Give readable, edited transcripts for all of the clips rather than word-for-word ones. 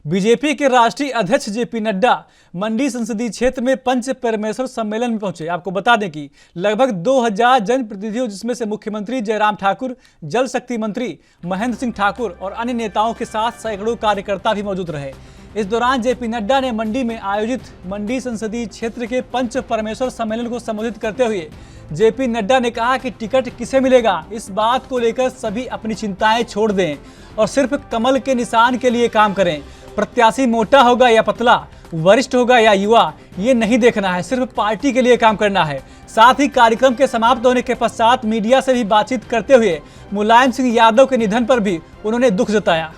BJP के राष्ट्रीय अध्यक्ष जेपी नड्डा मंडी संसदीय क्षेत्र में पंच परमेश्वर सम्मेलन में पहुंचे। आपको बता दें कि लगभग 2000 जनप्रतिनिधियों, जिसमें से मुख्यमंत्री जयराम ठाकुर, जल शक्ति मंत्री महेंद्र सिंह ठाकुर और अन्य नेताओं के साथ सैकड़ों कार्यकर्ता भी मौजूद रहे। इस दौरान जेपी नड्डा ने मंडी में आयोजित मंडी संसदीय क्षेत्र के पंच परमेश्वर सम्मेलन को संबोधित करते हुए जेपी नड्डा ने कहा कि टिकट किसे मिलेगा, इस बात को लेकर सभी अपनी चिंताएं छोड़ दें और सिर्फ कमल के निशान के लिए काम करें। प्रत्याशी मोटा होगा या पतला, वरिष्ठ होगा या युवा, ये नहीं देखना है, सिर्फ पार्टी के लिए काम करना है। साथ ही कार्यक्रम के समाप्त होने के पश्चात मीडिया से भी बातचीत करते हुए मुलायम सिंह यादव के निधन पर भी उन्होंने दुख जताया।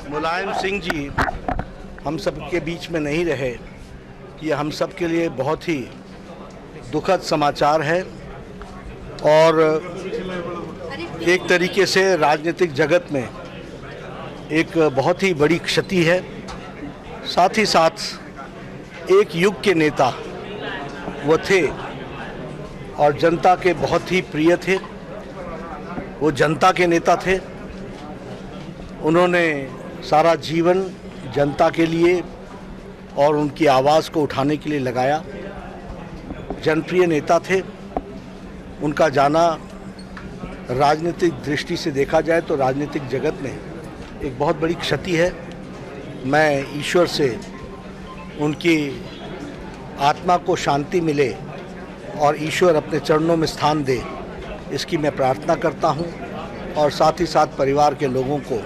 मुलायम सिंह जी हम सब के बीच में नहीं रहे, ये हम सब के लिए बहुत ही दुखद समाचार है और एक तरीके से राजनीतिक जगत में एक बहुत ही बड़ी क्षति है। साथ ही साथ एक युग के नेता वो थे और जनता के बहुत ही प्रिय थे, वो जनता के नेता थे। उन्होंने सारा जीवन जनता के लिए और उनकी आवाज़ को उठाने के लिए लगाया। जनप्रिय नेता थे। उनका जाना राजनीतिक दृष्टि से देखा जाए तो राजनीतिक जगत में एक बहुत बड़ी क्षति है। मैं ईश्वर से उनकी आत्मा को शांति मिले और ईश्वर अपने चरणों में स्थान दे, इसकी मैं प्रार्थना करता हूं और साथ ही साथ परिवार के लोगों को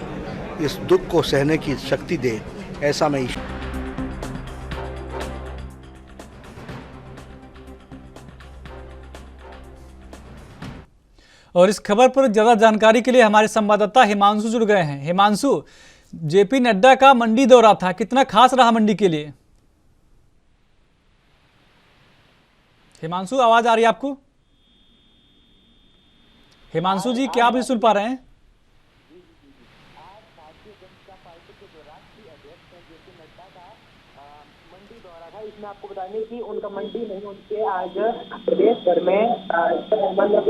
इस दुख को सहने की शक्ति दे, ऐसा मैं ईश्वर। और इस खबर पर ज्यादा जानकारी के लिए हमारे संवाददाता हिमांशु जुड़ गए हैं। हिमांशु, जेपी नड्डा का मंडी दौरा था, कितना खास रहा मंडी के लिए? हिमांशु, आवाज आ रही है आपको? हिमांशु जी, क्या आप भी सुन पा रहे हैं? इसमें आपको बता दें कि उनका मंडी नहीं, उनके आज प्रदेश भर में मतलब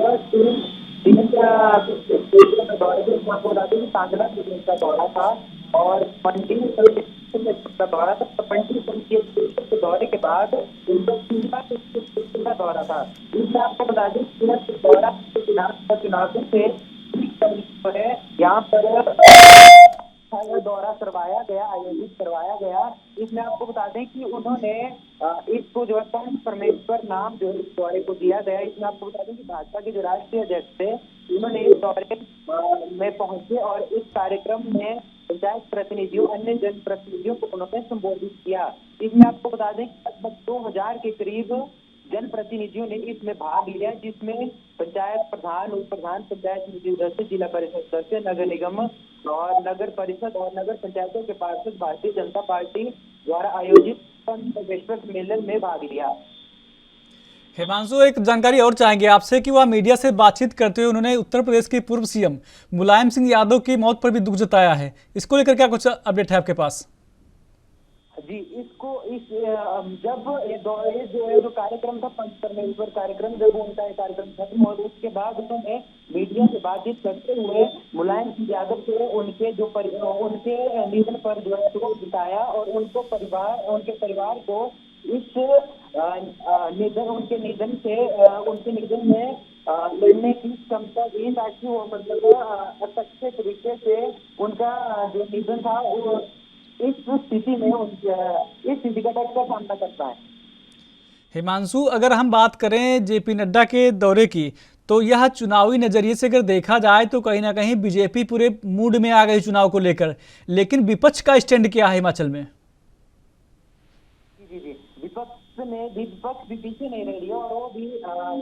3 का दौरा थे। आपको बता दें कि सांगला का दौरा था और मंडी का दौरा था। मंडी के दौरे के बाद उनका दौरा था। इसमें आपको बता दें कि दौरा चुनाव से यहाँ पर दौरा करवाया गया, आयोजित करवाया गया। इसमें आपको बता दें कि उन्होंने इसको जो है पंच परमेश्वर नाम जो इस दौरे को दिया गया। इसमें आपको बता दें कि भाजपा के जो राष्ट्रीय अध्यक्ष थे उन्होंने इस दौरे में पहुंचे और इस कार्यक्रम में पंचायत प्रतिनिधियों, अन्य जनप्रतिनिधियों को उन्होंने संबोधित किया। इसमें आपको बता दें कि लगभग 2000 के करीब जनप्रतिनिधियों ने इसमें भाग लिया, जिसमें पंचायत प्रधान, उप प्रधान, पंचायत समिति सदस्य, जिला परिषद सदस्य, नगर निगम और नगर परिषद और नगर पंचायतों के पार्षद भारतीय जनता पार्टी द्वारा आयोजित पंच परमेश्वर सम्मेलन में भाग लिया। हिमांशु, एक जानकारी और चाहेंगे आपसे कि वह मीडिया से बातचीत करते हुए उन्होंने उत्तर प्रदेश के पूर्व सीएम मुलायम सिंह यादव की मौत पर भी दुख जताया है। इसको लेकर क्या कुछ अपडेट है आपके पास? जी, जब जो कार्यक्रम था पंच परमेश्वर कार्यक्रम, जब उनका कार्यक्रम खत्म और उसके बाद उन्होंने मीडिया से बातचीत करते हुए मुलायम सिंह यादव से उनके निधन पर जो है शोक जताया और उनके परिवार को इस उनके निधन में लड़ने की क्षमता दी, ताकि वो मतलब अच्छे तरीके से उनका जो निधन था वो इस स्थिति का सामना करता है। हिमांशु, अगर हम बात करें जेपी नड्डा के दौरे की, तो यह चुनावी नजरिए से अगर देखा जाए तो कहीं ना कहीं बीजेपी पूरे मूड में आ गई चुनाव को लेकर, लेकिन विपक्ष का स्टैंड क्या है हिमाचल में? जी, विपक्ष भी पीछे नहीं रह रही है और वो भी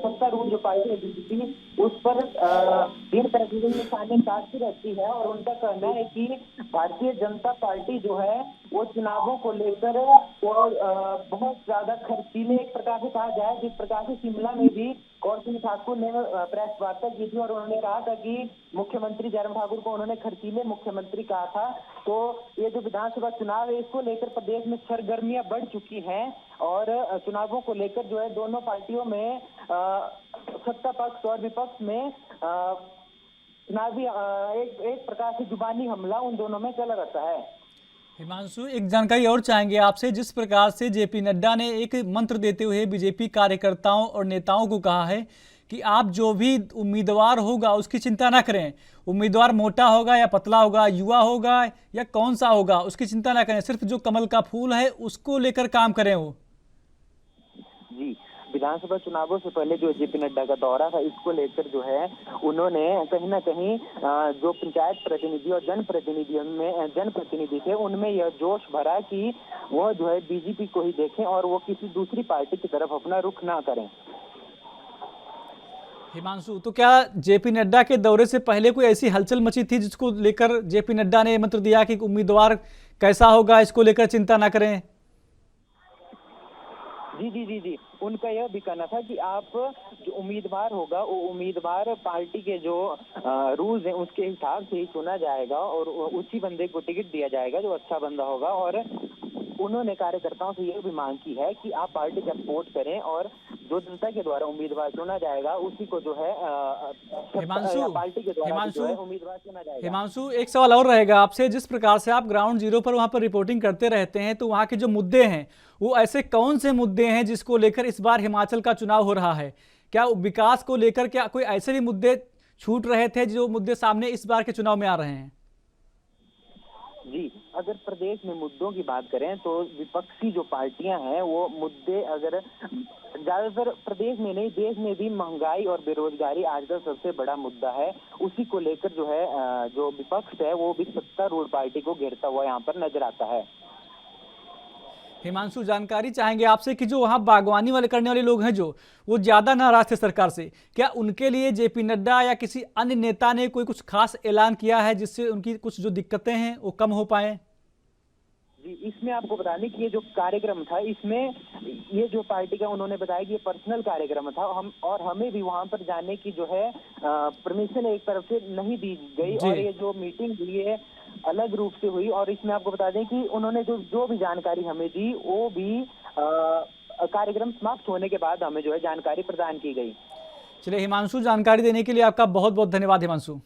सत्तारूढ़ जो पार्टी है बीजेपी, उस पर दिन प्रतिदिन निशाने साधती रहती है और उनका कहना है कि भारतीय जनता पार्टी जो है वो चुनावों को लेकर वो बहुत ज्यादा खर्चीले एक प्रकार से कहा जाए, जिस प्रकार से शिमला में भी कौर सिंह ठाकुर ने प्रेस वार्ता की थी और उन्होंने कहा था कि मुख्यमंत्री जयराम ठाकुर को उन्होंने खर्चीले मुख्यमंत्री कहा था। तो ये जो विधानसभा चुनाव है इसको लेकर प्रदेश में सरगर्मियां बढ़ चुकी हैं और चुनावों को लेकर जो है दोनों पार्टियों में सत्ता पक्ष और विपक्ष में चुनावी एक प्रकार से जुबानी हमला उन दोनों में चला रहता है। हिमांशु, एक जानकारी और चाहेंगे आपसे। जिस प्रकार से जेपी नड्डा ने एक मंत्र देते हुए बीजेपी कार्यकर्ताओं और नेताओं को कहा है कि आप जो भी उम्मीदवार होगा उसकी चिंता ना करें, उम्मीदवार मोटा होगा या पतला होगा, युवा होगा या कौन सा होगा, उसकी चिंता ना करें, सिर्फ जो कमल का फूल है उसको लेकर काम करें। वो जी, विधानसभा चुनावों से पहले जो जेपी नड्डा का दौरा था इसको लेकर जो है उन्होंने कहीं ना कहीं जो पंचायत प्रतिनिधि और जनप्रतिनिधि थे उनमें यह जोश भरा कि वो जो है बीजेपी को ही देखें और वो किसी दूसरी पार्टी की तरफ अपना रुख ना करें। हिमांशु, तो क्या जेपी नड्डा के दौरे से पहले कोई ऐसी हलचल मची थी जिसको लेकर जेपी नड्डा ने मंत्र दिया कि उम्मीदवार कैसा होगा इसको लेकर चिंता ना करें? जी, उनका यह भी कहना था कि आप जो उम्मीदवार होगा वो उम्मीदवार पार्टी के जो रूल्स हैं उसके हिसाब से ही चुना जाएगा और उसी बंदे को टिकट दिया जाएगा जो अच्छा बंदा होगा। और उन्होंने कार्यकर्ताओं से यह भी मांग की है कि आप पार्टी का सपोर्ट करें और जो जनता के द्वारा उम्मीदवार चुना जाएगा उसी को जो है पार्टी के द्वारा जो है उम्मीदवार चुना जाएगा। हिमांशु, एक सवाल और रहेगा आपसे। जिस प्रकार से आप ग्राउंड जीरो पर वहां पर रिपोर्टिंग करते रहते हैं, तो वहां के जो मुद्दे हैं वो ऐसे कौन से मुद्दे हैं जिसको लेकर इस बार हिमाचल का चुनाव हो रहा है? क्या विकास को लेकर क्या कोई ऐसे भी मुद्दे छूट रहे थे जो मुद्दे सामने इस बार के चुनाव में आ रहे हैं? जी, अगर प्रदेश में मुद्दों की बात करें तो विपक्षी जो पार्टियां हैं वो मुद्दे अगर ज्यादातर प्रदेश में नहीं देश में भी महंगाई और बेरोजगारी आजकल सबसे बड़ा मुद्दा है। उसी को लेकर जो है जो विपक्ष है वो भी सत्तारूढ़ पार्टी को घेरता हुआ यहाँ पर नजर आता है। हिमांशु, जानकारी चाहेंगे आपसे कि जो वहाँ बागवानी वाले करने वाले लोग हैं जो वो ज़्यादा नाराज थे सरकार से, क्या उनके लिए जेपी नड्डा या किसी अन्य नेता ने कोई कुछ खास ऐलान किया है जिससे उनकी कुछ जो दिक्कतें हैं वो कम हो पाए? जी, इसमें आपको बताने कि ये जो कार्यक्रम था इसमें ये जो पार्टी का उन्होंने बताया कि ये पर्सनल कार्यक्रम था हमें भी वहां पर जाने की जो है परमिशन एक तरफ से नहीं दी गई और ये जो मीटिंग हुई है अलग रूप से हुई। और इसमें आपको बता दें कि उन्होंने जो भी जानकारी हमें दी वो भी कार्यक्रम समाप्त होने के बाद हमें जो है जानकारी प्रदान की गई। चलिए हिमांशु, जानकारी देने के लिए आपका बहुत बहुत धन्यवाद। हिमांशु।